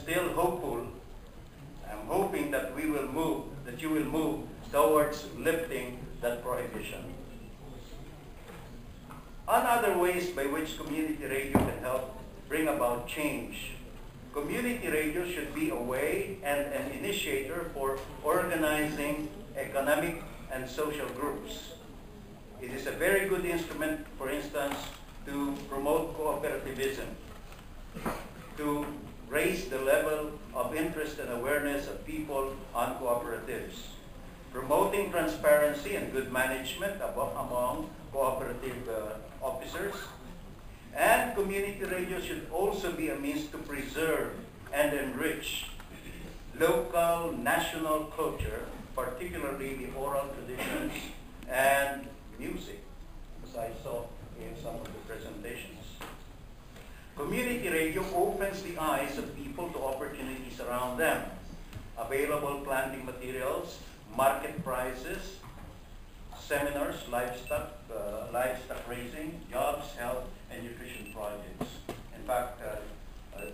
still hopeful. I'm hoping that you will move towards lifting that prohibition. On other ways by which community radio can help bring about change, community radio should be a way and an initiator for organizing economic and social groups. It is a very good instrument, for instance, to promote cooperativism, to raise the level of interest and awareness of people on cooperatives, promoting transparency and good management among cooperative officers. And community radio should also be a means to preserve and enrich local, national culture, particularly the oral traditions and music, as I saw in some of the presentations. Community radio opens the eyes of people to opportunities around them. Available planting materials, market prices, seminars, livestock raising, jobs, health, and nutrition projects. In fact,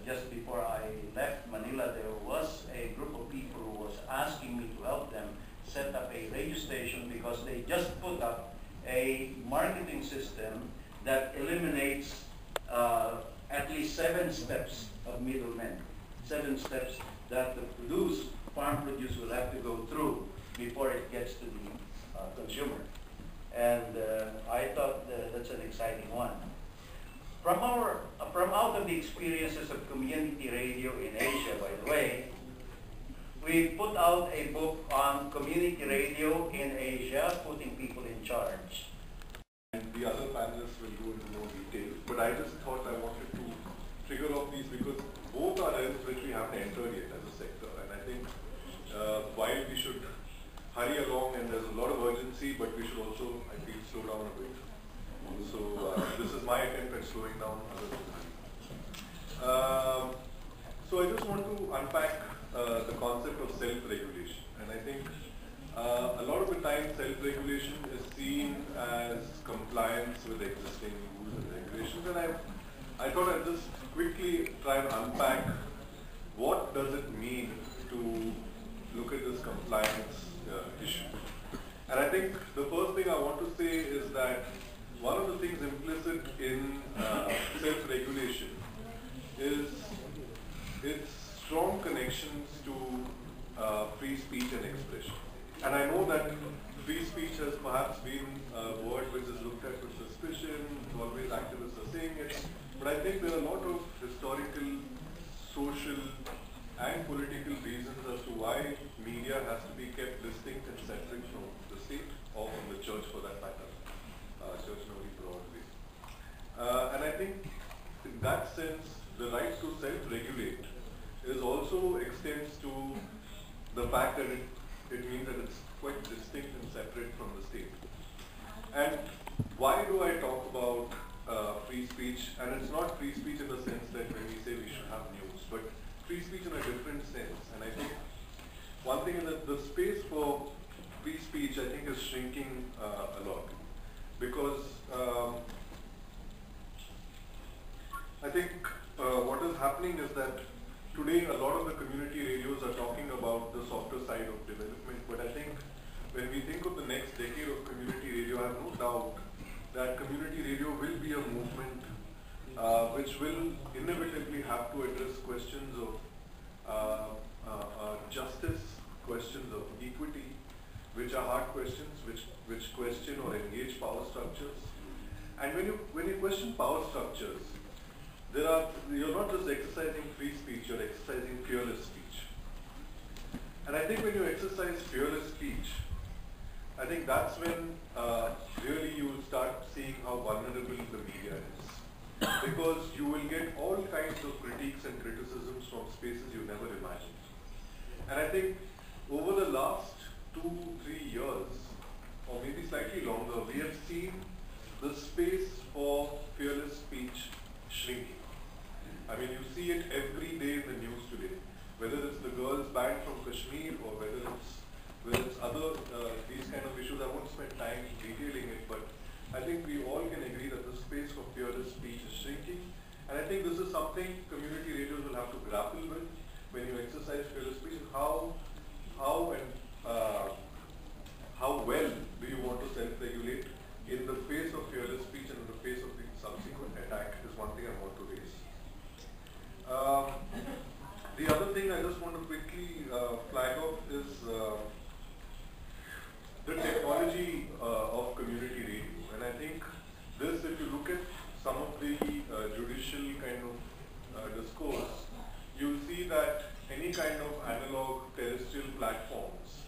just before I left Manila, there was a group of people who was asking me to help them set up a radio station because they just put up a marketing system that eliminates at least 7 steps of middlemen, 7 steps that the farm produce will have to go through before it gets to the consumer. And I thought that's an exciting one. From out of the experiences of community radio in Asia, by the way, we put out a book on community radio in Asia, putting people in charge. And the other panelists will go into more detail, but I just thought I wanted to trigger off these because both are areas which we haven't entered yet as a sector. And I think while we should hurry along and there's a lot of urgency, but we should also, I feel, slow down a bit. So this is my attempt at slowing down other things. So I just want to unpack the concept of self-regulation. And I think a lot of the time self-regulation is seen as compliance with existing rules and regulations. And I thought I'd just quickly try and unpack what does it mean to look at this compliance issue. And I think the first thing I want to say is that one of the things implicit in self-regulation is its strong connections to free speech and expression. And I know that free speech has perhaps been a word which is looked at with suspicion, always activists are saying it, but I think there are a lot of historical, social, and political reasons as to why media has to be kept distinct and separate from the state or from the church for that matter. Church in a very broad way. And I think in that sense, the right to self-regulate is also extends to the fact that it means that it's quite distinct and separate from the state. And why do I talk about free speech? And it's not free speech in the sense that when we say we should have news, but free speech in a different sense. And I think one thing is that the space for free speech, I think, is shrinking a lot. Because I think what is happening is that today a lot of the community radios are talking about the softer side of development, but I think when we think of the next decade of community radio, I have no doubt that community radio will be a movement which will inevitably have to address questions of justice, questions of equity, which are hard questions, which question or engage power structures. And when you question power structures, you're not just exercising free speech, you're exercising fearless speech. And I think when you exercise fearless speech, I think that's when really you will start seeing how vulnerable the media is. Because you will get all kinds of critiques and criticisms from spaces you never imagined. And I think over the last 2-3 years, or maybe slightly longer, we have seen the space for fearless speech shrinking. I mean, you see it every day in the news today, whether it's the girls banned from Kashmir or whether it's other these kind of issues. I won't spend time detailing it, but I think we all can agree that the space for fearless speech is shrinking. And I think this is something community radios will have to grapple with, when you exercise fearless speech, how and how well do you want to self-regulate in the face of fearless speech and in the face of the subsequent attack is one thing I want to raise. The other thing I just want to quickly flag off is the technology of community radio. And I think this, if you look at some of the judicial kind of discourse, you'll see that any kind of analog terrestrial platforms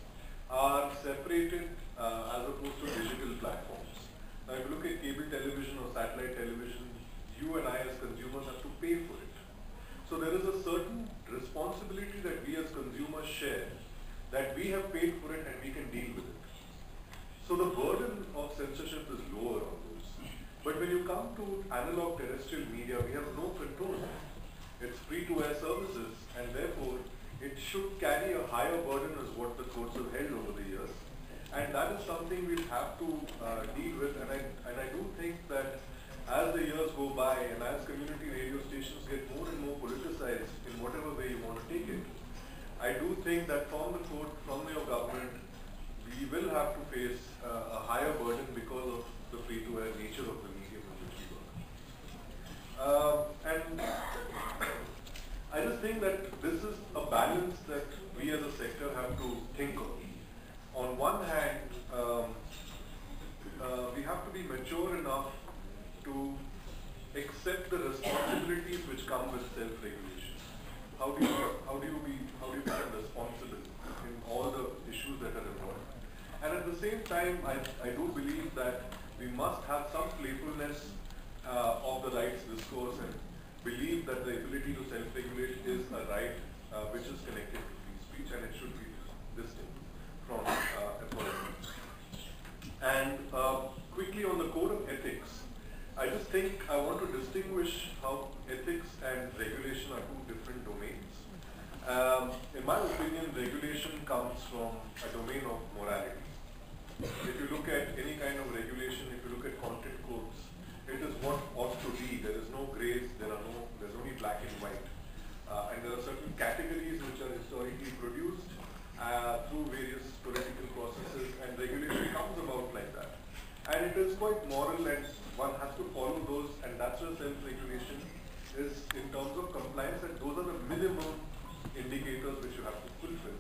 are separated as opposed to digital platforms. Now, if you look at cable television or satellite television, you and I as consumers have to pay for it. So there is a certain responsibility that we as consumers share, that we have paid for it and we can deal with it. So the burden of censorship is lower on those. But when you come to analog terrestrial media, we have no control. It's free-to-air services, and therefore it should carry a higher burden as what the courts have held over the years. And that is something we'll have to deal with. And I do think that as the years go by and as community radio stations get more and more politicized in whatever way you want to take it, I do think that from the court, from your government, we will have to face a higher burden because of the free-to-air nature of the medium in which we work. And I just think that this is a balance that we as a sector have to think of. On one hand, we have to be mature enough to accept the responsibilities which come with self-regulation. How do you become responsible in all the issues that are involved? And at the same time, I do believe that we must have some playfulness of the rights discourse and believe that the ability to self-regulate is a right which is connected to free speech, and it should be distinct from authority. And quickly on the code of ethics, I just think I want to distinguish how ethics and regulation are two different domains. In my opinion, regulation comes from a domain of morality. If you look at any kind of regulation, if you look at content codes, it is what ought to be. There is no grays, there's only black and white. And there are certain categories which are historically produced through various political processes, and regulation comes about like that. And it is quite moral, and one has to follow those, and that's where self-regulation is in terms of compliance, and those are the minimum indicators which you have to fulfill.